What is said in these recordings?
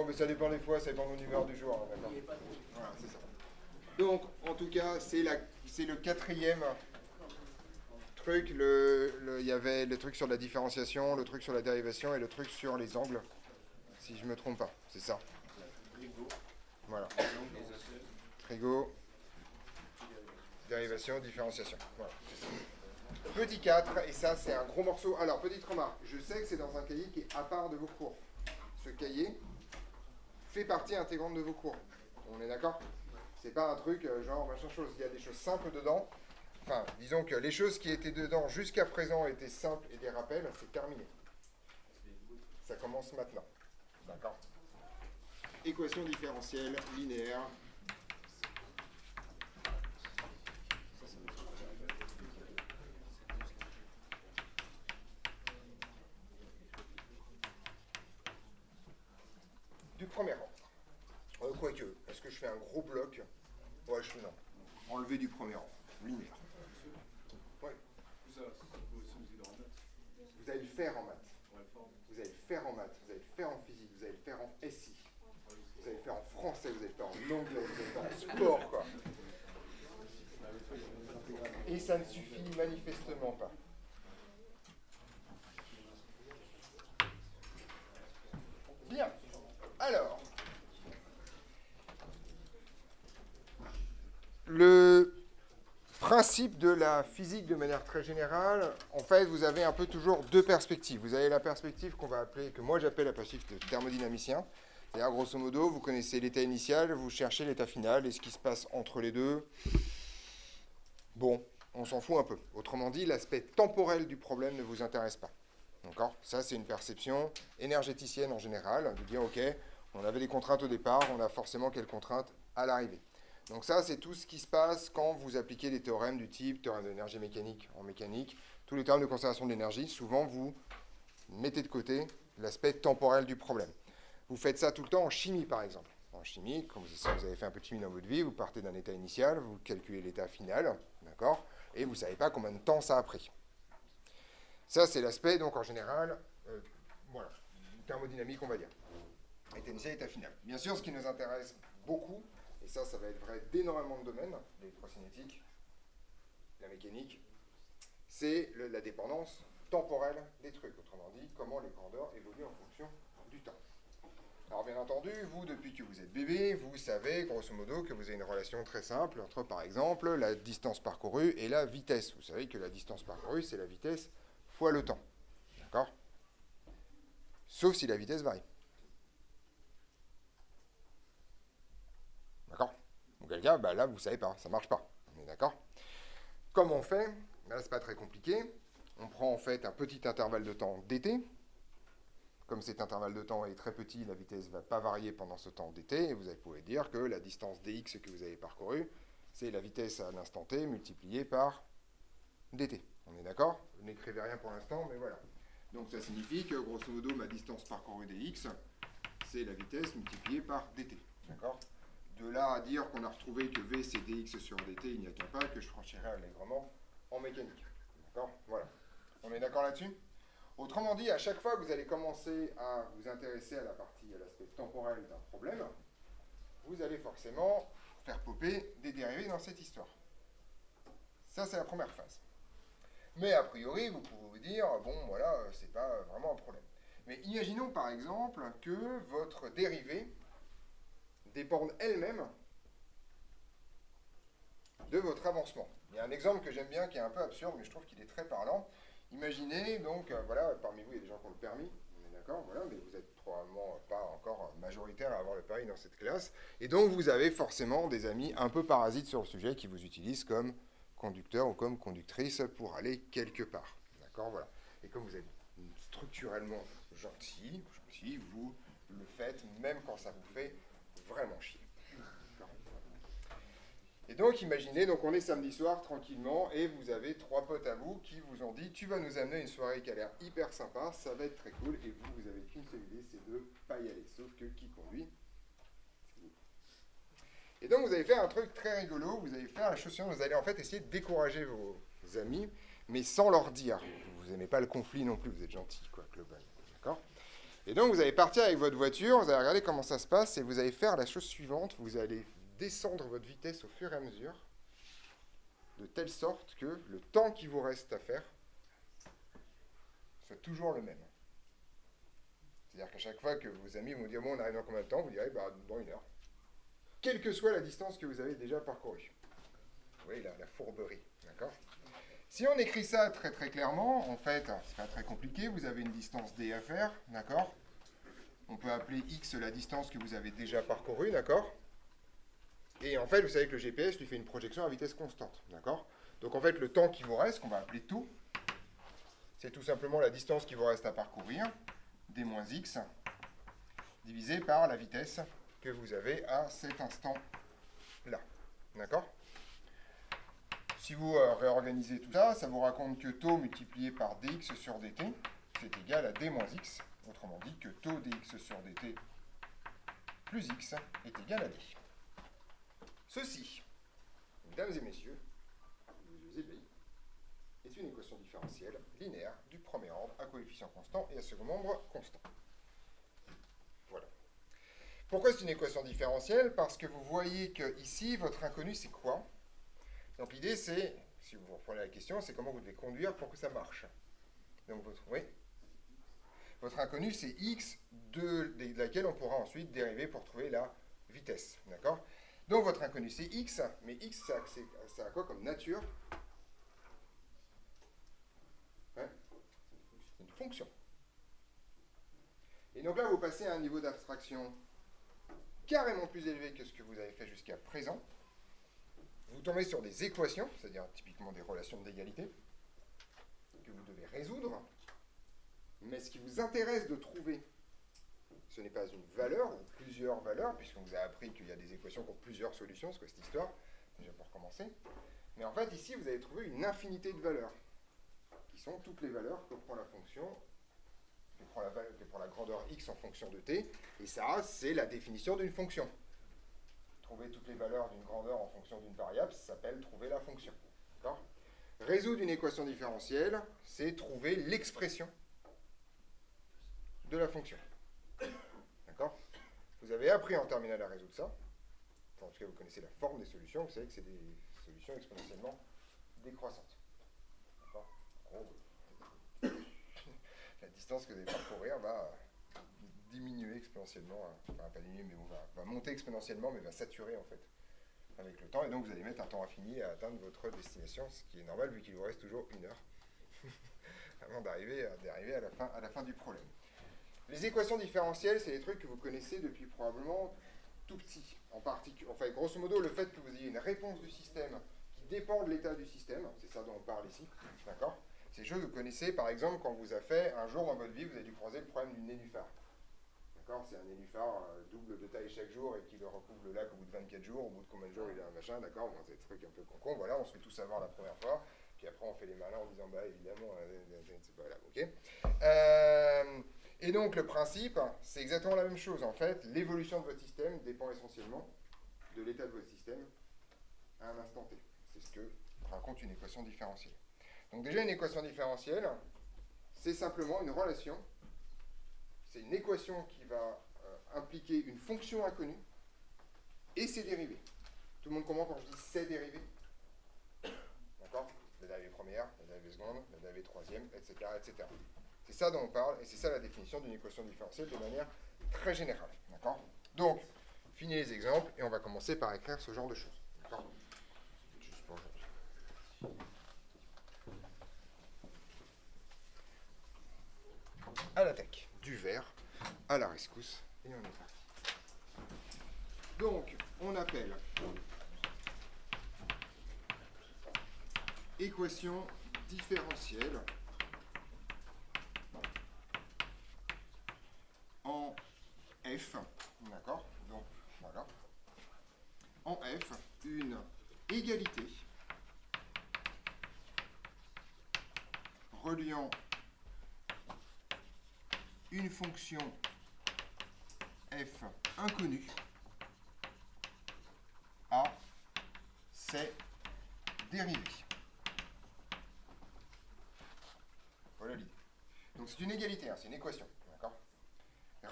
Non, mais ça dépend des fois, ça dépend de mon humeur du jour, hein, d'accord. Voilà, c'est ça. Donc, en tout cas, c'est le quatrième truc. Il y avait le truc sur la différenciation, le truc sur la dérivation et le truc sur les angles, si je me trompe pas. C'est ça. Voilà. Trigo, dérivation, différenciation. Voilà, c'est ça. Petit 4, et ça c'est un gros morceau. Alors, petite remarque, je sais que c'est dans un cahier qui est à part de vos cours. Ce cahier fait partie intégrante de vos cours. On est d'accord? C'est pas un truc genre machin chose. Il y a des choses simples dedans. Enfin, disons que les choses qui étaient dedans jusqu'à présent étaient simples et des rappels, c'est terminé. Ça commence maintenant. D'accord? Équation différentielle, linéaire. Du premier rang. Quoique, est-ce que je fais un gros bloc? Ouais, je fais non. Enlever du premier rang. Linéaire. Ouais. Vous allez le faire en maths. Vous allez le faire en maths. Vous allez le faire en physique. Vous allez le faire en SI. Vous allez le faire en français. Vous allez le faire en anglais. Vous allez le faire en sport, quoi. Et ça ne suffit manifestement pas. Bien. Alors, le principe de la physique de manière très générale, en fait, vous avez un peu toujours deux perspectives. Vous avez la perspective qu'on va appeler, que moi j'appelle la perspective de thermodynamicien. C'est-à-dire, grosso modo, vous connaissez l'état initial, vous cherchez l'état final, et ce qui se passe entre les deux, bon, on s'en fout un peu. Autrement dit, l'aspect temporel du problème ne vous intéresse pas. D'accord? Ça, c'est une perception énergéticienne en général, de dire, ok, on avait des contraintes au départ, on a forcément quelles contraintes à l'arrivée. Donc ça, c'est tout ce qui se passe quand vous appliquez des théorèmes du type théorème d'énergie mécanique en mécanique. Tous les théorèmes de conservation de l'énergie, souvent, vous mettez de côté l'aspect temporel du problème. Vous faites ça tout le temps en chimie, par exemple. En chimie, quand vous avez fait un peu de chimie dans votre vie, vous partez d'un état initial, vous calculez l'état final, d'accord? Et vous ne savez pas combien de temps ça a pris. Ça, c'est l'aspect, donc, en général, voilà, thermodynamique, on va dire. État initial, état final. Bien sûr, ce qui nous intéresse beaucoup, et ça va être vrai d'énormément de domaines, l'électrocinétique, la mécanique, c'est la dépendance temporelle des trucs. Autrement dit, comment les grandeurs évoluent en fonction du temps. Alors bien entendu, vous, depuis que vous êtes bébé, vous savez, grosso modo, que vous avez une relation très simple entre, par exemple, la distance parcourue et la vitesse. Vous savez que la distance parcourue, c'est la vitesse fois le temps. D'accord? Sauf si la vitesse varie. D'accord? Auquel cas, bah là, vous ne savez pas, ça ne marche pas. On est d'accord? Comment on fait? Là, c'est pas très compliqué. On prend en fait un petit intervalle de temps dt. Comme cet intervalle de temps est très petit, la vitesse ne va pas varier pendant ce temps dt, et vous pouvez dire que la distance dx que vous avez parcourue, c'est la vitesse à l'instant t multipliée par dt. On est d'accord? Vous n'écrivez rien pour l'instant, mais voilà. Donc ça signifie que, grosso modo, ma distance parcourue dx, c'est la vitesse multipliée par dt. D'accord? De là à dire qu'on a retrouvé que v c'est dx sur dt, il n'y a qu'un pas, que je franchirai allègrement en mécanique. D'accord? Voilà. On est d'accord là-dessus? Autrement dit, à chaque fois que vous allez commencer à vous intéresser à l'aspect temporel d'un problème, vous allez forcément faire popper des dérivés dans cette histoire. Ça, c'est la première phase. Mais a priori, vous pouvez vous dire, bon, voilà, c'est pas vraiment un problème. Mais imaginons par exemple que votre dérivée dépende elle-même de votre avancement. Il y a un exemple que j'aime bien qui est un peu absurde, mais je trouve qu'il est très parlant. Imaginez, donc, voilà, parmi vous, il y a des gens qui ont le permis, on est d'accord, voilà, mais vous n'êtes probablement pas encore majoritaire à avoir le permis dans cette classe, et donc vous avez forcément des amis un peu parasites sur le sujet qui vous utilisent comme conducteur ou comme conductrice pour aller quelque part, d'accord, voilà. Et comme vous êtes structurellement gentil, vous le faites même quand ça vous fait vraiment chier. Et donc, imaginez, donc on est samedi soir, tranquillement, et vous avez trois potes à vous qui vous ont dit « Tu vas nous amener une soirée qui a l'air hyper sympa, ça va être très cool. » Et vous, vous avez qu'une seule idée, c'est de pas y aller. Sauf que qui conduit? C'est vous. Et donc, vous allez faire un truc très rigolo, vous allez faire la chose suivante, vous allez en fait essayer de décourager vos amis, mais sans leur dire. Vous n'aimez pas le conflit non plus, vous êtes gentil, quoi, globalement. D'accord? Et donc, vous allez partir avec votre voiture, vous allez regarder comment ça se passe, et vous allez faire la chose suivante, vous allez descendre votre vitesse au fur et à mesure, de telle sorte que le temps qui vous reste à faire soit toujours le même. C'est-à-dire qu'à chaque fois que vos amis vont dire, bon, on arrive dans combien de temps, vous direz, bah, dans 1 heure. Quelle que soit la distance que vous avez déjà parcourue. Vous voyez la fourberie, d'accord? Si on écrit ça très très clairement, en fait, c'est pas très compliqué, vous avez une distance d à faire, d'accord? On peut appeler x la distance que vous avez déjà parcourue, d'accord? Et en fait, vous savez que le GPS lui fait une projection à vitesse constante, d'accord? Donc en fait, le temps qui vous reste, qu'on va appeler taux, c'est tout simplement la distance qui vous reste à parcourir, d moins x, divisé par la vitesse que vous avez à cet instant-là, d'accord? Si vous réorganisez tout ça, ça vous raconte que taux multiplié par dx sur dt, c'est égal à d moins x. Autrement dit, que taux dx sur dt plus x est égal à d. Ceci, mesdames et messieurs, les yeux ébahis, est une équation différentielle linéaire du premier ordre à coefficient constant et à second nombre constant. Voilà. Pourquoi c'est une équation différentielle? Parce que vous voyez que ici, votre inconnu, c'est quoi? Donc l'idée, c'est, si vous reprenez la question, c'est comment vous devez conduire pour que ça marche. Donc votre inconnu, c'est x, de laquelle on pourra ensuite dériver pour trouver la vitesse. D'accord? Donc votre inconnu, c'est x, mais x, ça a quoi comme nature? Hein? Une fonction. Et donc là, vous passez à un niveau d'abstraction carrément plus élevé que ce que vous avez fait jusqu'à présent. Vous tombez sur des équations, c'est-à-dire typiquement des relations d'égalité, que vous devez résoudre. Mais ce qui vous intéresse de trouver, ce n'est pas une valeur ou plusieurs valeurs, puisqu'on vous a appris qu'il y a des équations qui ont plusieurs solutions, c'est quoi cette histoire? Déjà pour commencer. Mais en fait, ici, vous allez trouver une infinité de valeurs, qui sont toutes les valeurs que prend la fonction, que prend la grandeur x en fonction de t, et ça, c'est la définition d'une fonction. Trouver toutes les valeurs d'une grandeur en fonction d'une variable, ça s'appelle trouver la fonction. D'accord? Résoudre une équation différentielle, c'est trouver l'expression de la fonction. D'accord? Vous avez appris en terminale à résoudre ça. Enfin, en tout cas, vous connaissez la forme des solutions. Vous savez que c'est des solutions exponentiellement décroissantes. D'accord? En gros, la distance que vous allez parcourir va diminuer exponentiellement, enfin pas diminuer, mais va monter exponentiellement, mais va saturer en fait avec le temps, et donc vous allez mettre un temps infini à atteindre votre destination, ce qui est normal vu qu'il vous reste toujours 1 heure avant d'arriver à la fin du problème. Les équations différentielles, c'est des trucs que vous connaissez depuis probablement tout petit. En fait, grosso modo, le fait que vous ayez une réponse du système qui dépend de l'état du système, c'est ça dont on parle ici, d'accord? C'est des choses que vous connaissez, par exemple, quand vous a fait, un jour dans votre vie, vous avez dû croiser le problème du nénuphar. D'accord? C'est un nénuphar double de taille chaque jour et qui le recouvre le lac au bout de 24 jours, au bout de combien de jours il a un machin, d'accord? Bon, c'est des trucs un peu concon, voilà, on se fait tout savoir la première fois, puis après on fait les malins en disant, bah évidemment, c'est pas là, ok? Et donc le principe, c'est exactement la même chose, en fait, l'évolution de votre système dépend essentiellement de l'état de votre système à un instant t. C'est ce que raconte une équation différentielle. Donc déjà, une équation différentielle, c'est simplement une relation. C'est une équation qui va impliquer une fonction inconnue et ses dérivés. Tout le monde comprend quand je dis ses dérivés? D'accord? La dérivée première, la dérivée seconde, la dérivée troisième, etc., etc. C'est ça dont on parle, et c'est ça la définition d'une équation différentielle de manière très générale. D'accord? Donc, fini les exemples, et on va commencer par écrire ce genre de choses. D'accord? Juste pour aujourd'hui. À l'attaque, du verre, à la rescousse, et on est parti. Donc, on appelle équation différentielle en f, d'accord? Donc, voilà. En f, une égalité reliant une fonction f inconnue à ses dérivés. Voilà l'idée. Donc c'est une égalité, hein, c'est une équation, d'accord?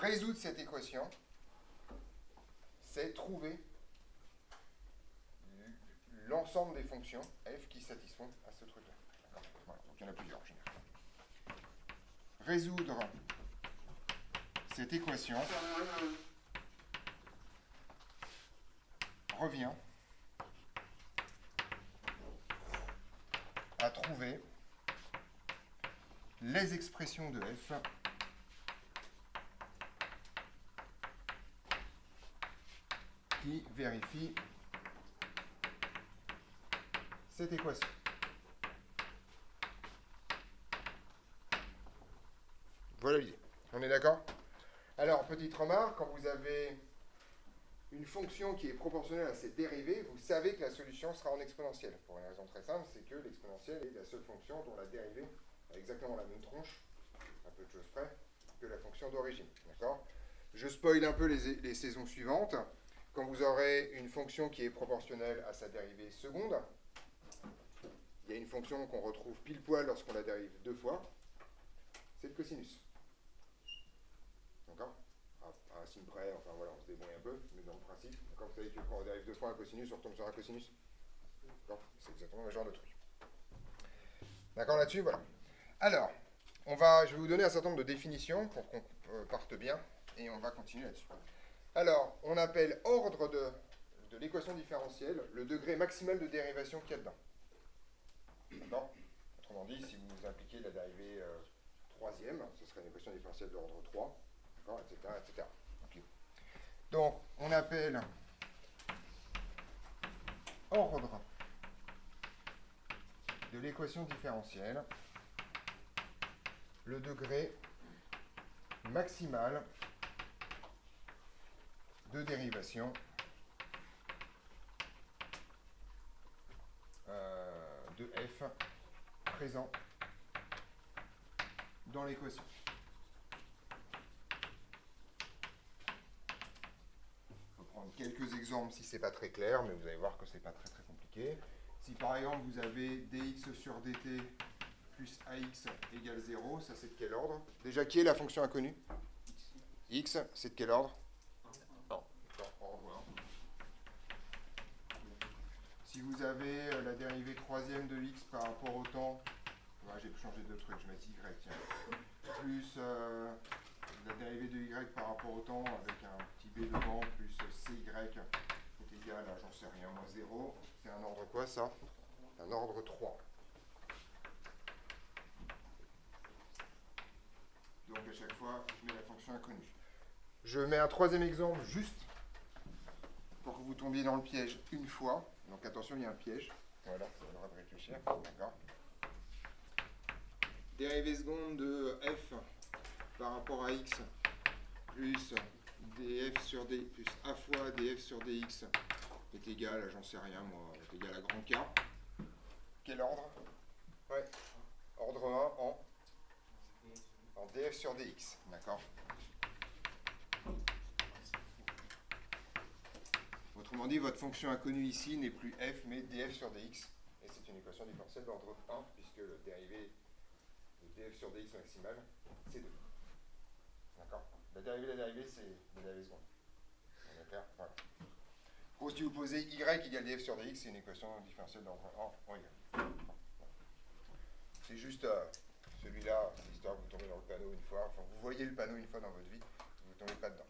Résoudre cette équation, c'est trouver l'ensemble des fonctions f qui satisfont à ce truc-là. Voilà, donc il y en a plusieurs en général. Résoudre cette équation revient à trouver les expressions de f qui vérifient cette équation. Voilà l'idée. On est d'accord? Alors, petite remarque, quand vous avez une fonction qui est proportionnelle à ses dérivées, vous savez que la solution sera en exponentielle. Pour une raison très simple, c'est que l'exponentielle est la seule fonction dont la dérivée a exactement la même tronche, à peu de choses près, que la fonction d'origine. D'accord? Je spoil un peu les saisons suivantes. Quand vous aurez une fonction qui est proportionnelle à sa dérivée seconde, il y a une fonction qu'on retrouve pile poil lorsqu'on la dérive deux fois, c'est le cosinus. D'accord? À un signe près, enfin voilà, on se débrouille un peu, mais dans le principe, d'accord, vous savez que quand on dérive deux fois un cosinus, on retombe sur un cosinus. D'accord? C'est exactement le genre de truc. D'accord là-dessus? Voilà. Alors, je vais vous donner un certain nombre de définitions pour qu'on parte bien, et on va continuer là-dessus. Alors, on appelle ordre de l'équation différentielle le degré maximal de dérivation qu'il y a dedans. D'accord? Autrement dit, si vous impliquez la dérivée troisième, ce serait une équation différentielle d'ordre 3, d'accord, etc., etc. Okay. Donc, on appelle ordre de l'équation différentielle le degré maximal de dérivation de f présent dans l'équation. Il faut prendre quelques exemples si ce n'est pas très clair, mais vous allez voir que ce n'est pas très très compliqué. Si par exemple vous avez dx sur dt plus ax égale 0, ça c'est de quel ordre? Déjà, qui est la fonction inconnue? X, c'est de quel ordre? Non, ordre 1. Si vous avez la dérivée troisième de x par rapport au temps, ouais, j'ai changé de truc, je vais mettre y, tiens, plus la dérivée de y par rapport au temps avec un petit b devant, plus cy est égal à, j'en sais rien, moins 0, c'est un ordre quoi ça? Un ordre 3. Donc à chaque fois, je mets la fonction inconnue. Je mets un troisième exemple juste pour que vous tombiez dans le piège une fois. Donc attention, il y a un piège. Voilà, ça va de réfléchir. D'accord. Dérivée seconde de f par rapport à x plus df sur d plus a fois df sur dx est égal à, j'en sais rien moi, est égal à grand K. Quel ordre? Ouais. Ordre 1 en df sur dx. D'accord. Autrement dit, votre fonction inconnue ici n'est plus f, mais df sur dx. Et c'est une équation différentielle d'ordre 1, puisque le dérivé de df sur dx maximal, c'est 2. D'accord? La dérivée, c'est la dérivée seconde. On est clair? Voilà. Ou si vous posez y égale df sur dx, c'est une équation différentielle d'ordre 1 en y. C'est juste celui-là, histoire que vous tombez dans le panneau une fois. Enfin, vous voyez le panneau une fois dans votre vie, vous ne tombez pas dedans.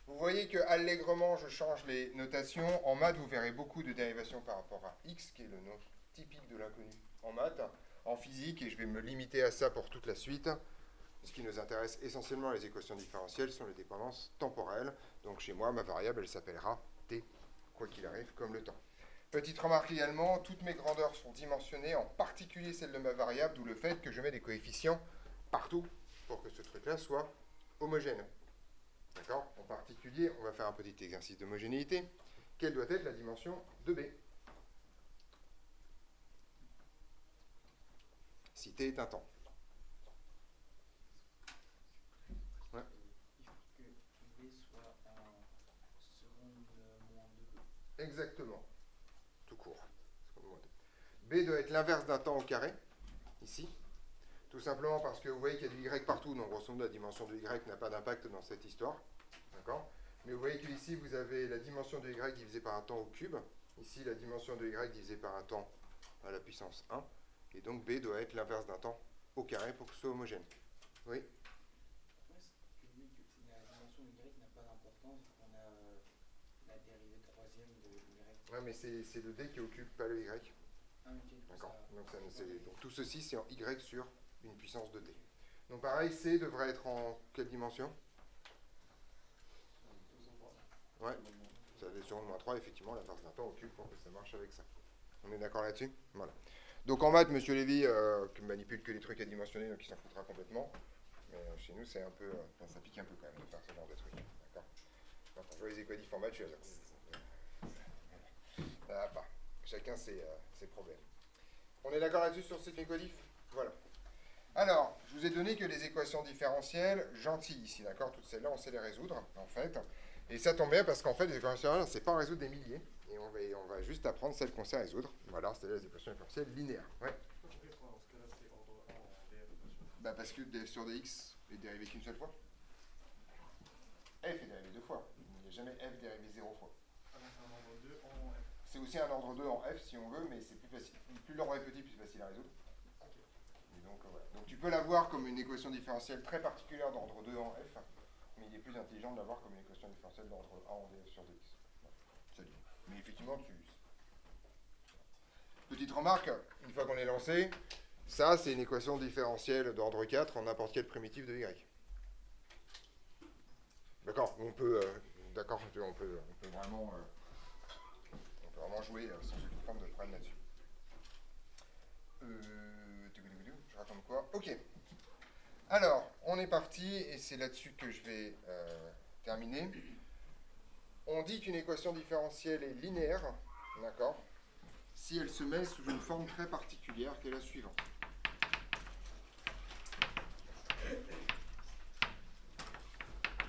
Vous voyez que allègrement, je change les notations. En maths, vous verrez beaucoup de dérivations par rapport à x, qui est le nom typique de l'inconnu en maths. En physique, et je vais me limiter à ça pour toute la suite, ce qui nous intéresse essentiellement les équations différentielles sont les dépendances temporelles. Donc chez moi, ma variable, elle s'appellera t, quoi qu'il arrive, comme le temps. Petite remarque également, toutes mes grandeurs sont dimensionnées, en particulier celle de ma variable, d'où le fait que je mets des coefficients partout pour que ce truc-là soit homogène. D'accord? En particulier, on va faire un petit exercice d'homogénéité. Quelle doit être la dimension de B? Si T est un temps. Ouais. Il faut que B soit en seconde moins 2. Exactement. Tout court. B doit être l'inverse d'un temps au carré, ici. Tout simplement parce que vous voyez qu'il y a du y partout, donc grosso modo la dimension de y n'a pas d'impact dans cette histoire. D'accord? Mais vous voyez qu'ici vous avez la dimension de y divisée par un temps au cube. Ici la dimension de y divisée par un temps à la puissance 1. Et donc B doit être l'inverse d'un temps au carré pour que ce soit homogène. Oui? Ouais, c'est que oui, que la dimension de y n'a pas d'importance, on a la dérivée troisième de y. Ouais, mais c'est le D qui occupe pas le y. Ah, ok. D'accord. Donc tout ceci c'est en y sur une puissance de t. Donc pareil, C devrait être en quelle dimension? Ouais, ça va être sur moins 3, effectivement, l'inverse d'un temps au cube pour que ça marche avec ça. On est d'accord là-dessus? Voilà. Donc en maths, monsieur Lévy qui manipule que les trucs à dimensionner, donc il s'en foutra complètement. Mais chez nous, c'est un peu. Ça pique un peu quand même de faire ce genre de truc. D'accord? Quand on joue les équatifs en maths, je suis à dire. Ça va pas. Chacun ses problèmes. On est d'accord là-dessus sur ces équatifs? Voilà. Alors, je vous ai donné que les équations différentielles, gentilles ici, d'accord? Toutes celles-là, on sait les résoudre, en fait. Et ça tombe bien parce qu'en fait, les équations différentielles, on ne sait pas en résoudre des milliers. Et on va juste apprendre celles qu'on sait résoudre. Voilà, c'est les équations différentielles linéaires. Ouais. Bah parce que df sur dx est dérivé qu'une seule fois. F est dérivé 2 fois. Il n'y a jamais f dérivé 0 fois. C'est aussi un ordre 2 en f si on veut, mais c'est plus facile. Plus l'ordre est petit, plus facile à résoudre. Et donc, voilà. Donc tu peux l'avoir comme une équation différentielle très particulière d'ordre 2 en f, mais il est plus intelligent de l'avoir comme une équation différentielle d'ordre 1 en df sur dx. Voilà. Salut. Mais effectivement, Petite remarque, une fois qu'on est lancé, ça c'est une équation différentielle d'ordre 4 en n'importe quelle primitive de y. D'accord, on peut vraiment jouer sans aucune forme de problème là-dessus. Je raconte quoi? Ok. Alors, on est parti, et c'est là-dessus que je vais terminer. On dit qu'une équation différentielle est linéaire, d'accord, si elle se met sous une forme très particulière, qui est la suivante.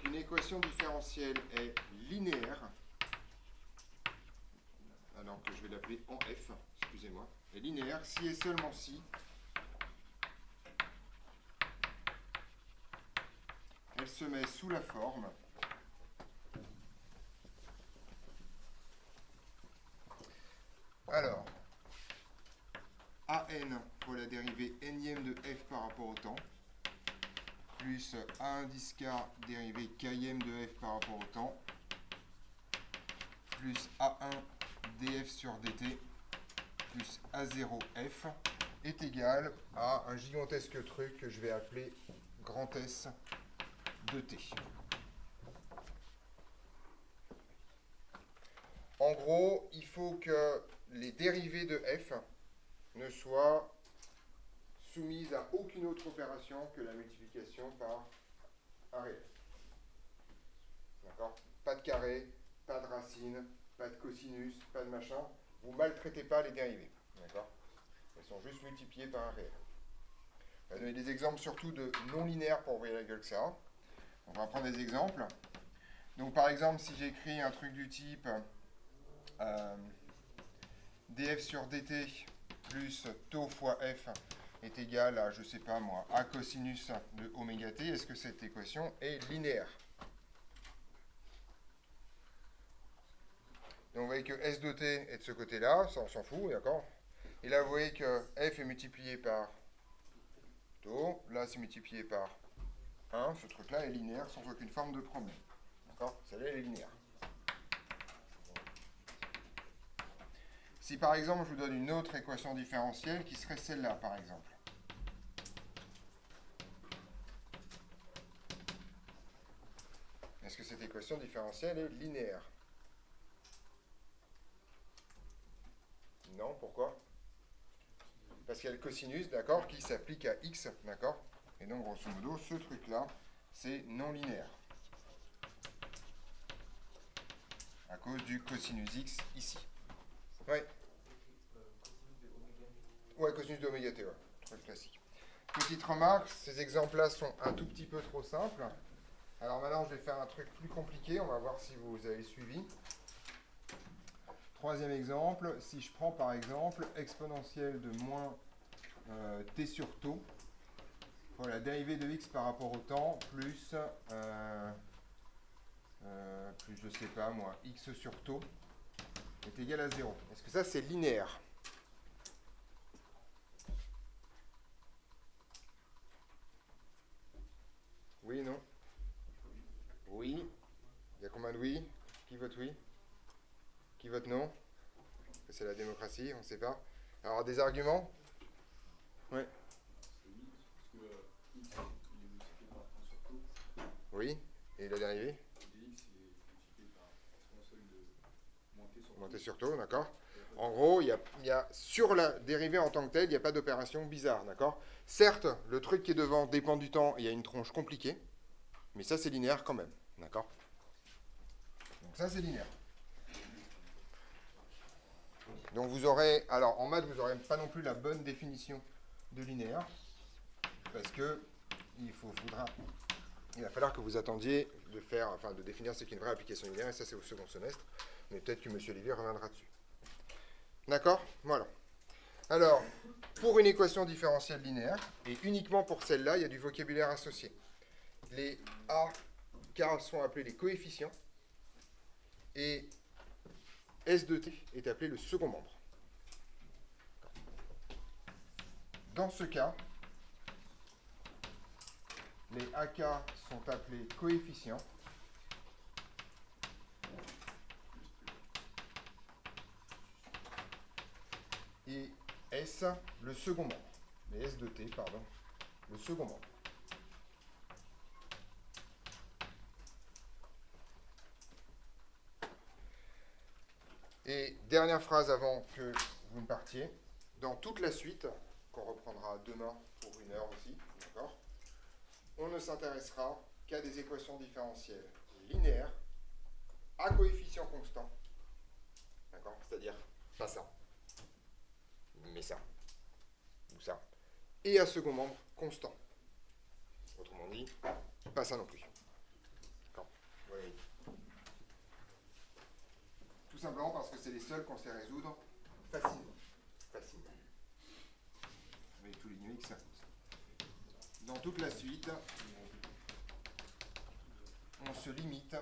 Une équation différentielle est linéaire, alors que je vais l'appeler en f, excusez-moi, est linéaire si et seulement si elle se met sous la forme alors an fois la dérivée nième de f par rapport au temps plus a1 10 k dérivée kème de f par rapport au temps plus a1 df sur dt plus a0f est égal à un gigantesque truc que je vais appeler grand S de t. En gros, il faut que les dérivées de f ne soient soumises à aucune autre opération que la multiplication par un réel. D'accord? Pas de carré, pas de racine, pas de cosinus, pas de machin. Vous ne maltraitez pas les dérivées. D'accord? Elles sont juste multipliées par un réel. On va donner des exemples surtout de non linéaires pour envoyer la gueule que ça. On va prendre des exemples. Donc par exemple, si j'écris un truc du type df sur dt plus tau fois f est égal à, je sais pas moi, a cosinus de oméga t, est-ce que cette équation est linéaire? Donc vous voyez que s de t est de ce côté-là, ça on s'en fout, d'accord? Et là vous voyez que f est multiplié par tau, là c'est multiplié par 1, ce truc-là est linéaire sans aucune forme de problème. D'accord? Celle-là elle est linéaire. Si par exemple je vous donne une autre équation différentielle qui serait celle-là par exemple. Est-ce que cette équation différentielle est linéaire? Non, pourquoi? Parce qu'il y a le cosinus, d'accord, qui s'applique à x, d'accord? Et donc grosso modo, ce truc-là, c'est non linéaire. À cause du cosinus x ici. Oui. Ouais, cosinus de oméga t, ouais. Truc classique. Petite remarque, ces exemples-là sont un tout petit peu trop simples. Alors maintenant, je vais faire un truc plus compliqué. On va voir si vous avez suivi. Troisième exemple, si je prends par exemple exponentielle de moins t sur tau pour la dérivée de x par rapport au temps, plus, je sais pas moi, x sur taux est égal à 0. Est-ce que ça, c'est linéaire? Oui, non? Oui. Il y a combien de oui? Qui vote oui? Qui vote non? C'est la démocratie, on ne sait pas. Alors, des arguments? Oui. Oui. Et la dérivée? Monter sur taux, d'accord. En gros, sur la dérivée en tant que telle, il n'y a pas d'opération bizarre, d'accord. Certes, le truc qui est devant dépend du temps, il y a une tronche compliquée, mais ça, c'est linéaire quand même, d'accord. Donc ça, c'est linéaire. Donc vous aurez, alors en maths, vous n'aurez pas non plus la bonne définition de linéaire, parce que il va falloir que vous attendiez de définir ce qu'est une vraie application linéaire, et ça c'est au second semestre, mais peut-être que M. Olivier reviendra dessus. D'accord? Voilà. Alors, pour une équation différentielle linéaire, et uniquement pour celle-là, il y a du vocabulaire associé. Les A, K sont appelés les coefficients, et S de t est appelé le second membre. Dans ce cas, les AK sont appelés coefficients, et S, le second membre. Les S de t, pardon, le second membre. Et dernière phrase avant que vous ne partiez, dans toute la suite, qu'on reprendra demain pour 1 heure aussi, d'accord, on ne s'intéressera qu'à des équations différentielles linéaires à coefficient constant, d'accord, c'est-à-dire pas ça, mais ça, ou ça, et à second membre constant. Autrement dit, pas ça non plus. D'accord. Oui. Tout simplement parce que c'est les seuls qu'on sait résoudre facilement. Facilement. Avec tous les numériques, ça. Dans toute la suite, on se limite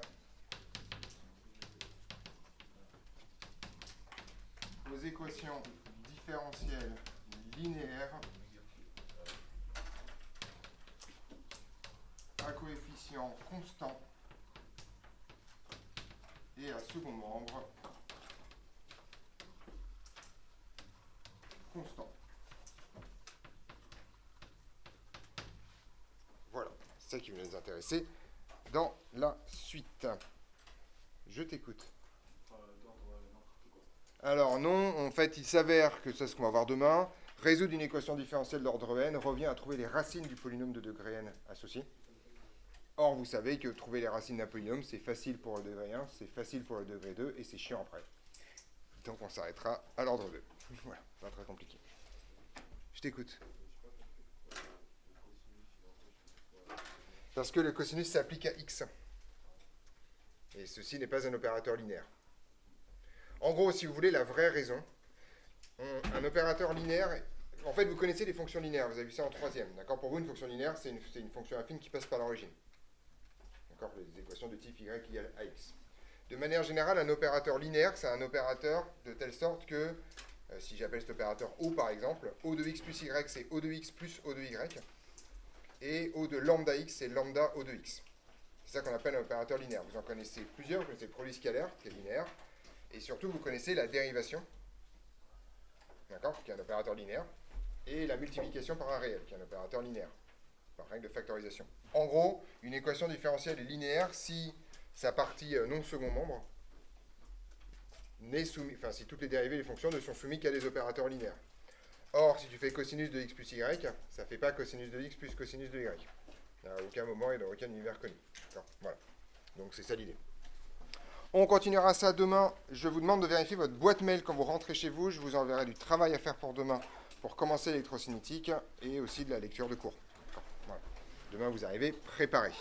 aux équations différentielles linéaires à coefficient constant et à second membre constant. Voilà, c'est ça qui va nous intéresser dans la suite. Je t'écoute. Alors non, en fait, il s'avère que c'est ce qu'on va voir demain. Résoudre une équation différentielle d'ordre n revient à trouver les racines du polynôme de degré n associé. Or, vous savez que trouver les racines d'un polynôme, c'est facile pour le degré 1, c'est facile pour le degré 2, et c'est chiant après. Donc on s'arrêtera à l'ordre 2. Voilà, pas très compliqué. Je t'écoute. Parce que le cosinus s'applique à x. Et ceci n'est pas un opérateur linéaire. En gros, si vous voulez, la vraie raison, un opérateur linéaire, en fait, vous connaissez les fonctions linéaires, vous avez vu ça en 3e, d'accord? Pour vous, une fonction linéaire, c'est une fonction affine qui passe par l'origine. D'accord? Les équations de type y égale à x. De manière générale, un opérateur linéaire, c'est un opérateur de telle sorte que, si j'appelle cet opérateur O par exemple, O de x plus y, c'est O de x plus O de y, et O de lambda x, c'est lambda O de x. C'est ça qu'on appelle un opérateur linéaire. Vous en connaissez plusieurs, vous connaissez le produit scalaire, qui est linéaire, et surtout, vous connaissez la dérivation, d'accord, qui est un opérateur linéaire, et la multiplication par un réel, qui est un opérateur linéaire, par règle de factorisation. En gros, une équation différentielle est linéaire si sa partie non second membre n'est soumise, enfin si toutes les dérivées des fonctions ne sont soumises qu'à des opérateurs linéaires. Or, si tu fais cosinus de x plus y, ça ne fait pas cosinus de x plus cosinus de y. À aucun moment et dans aucun univers connu. Voilà. Donc c'est ça l'idée. On continuera ça demain. Je vous demande de vérifier votre boîte mail quand vous rentrez chez vous. Je vous enverrai du travail à faire pour demain pour commencer l'électrocinétique et aussi de la lecture de cours. Voilà. Demain, vous arrivez préparé.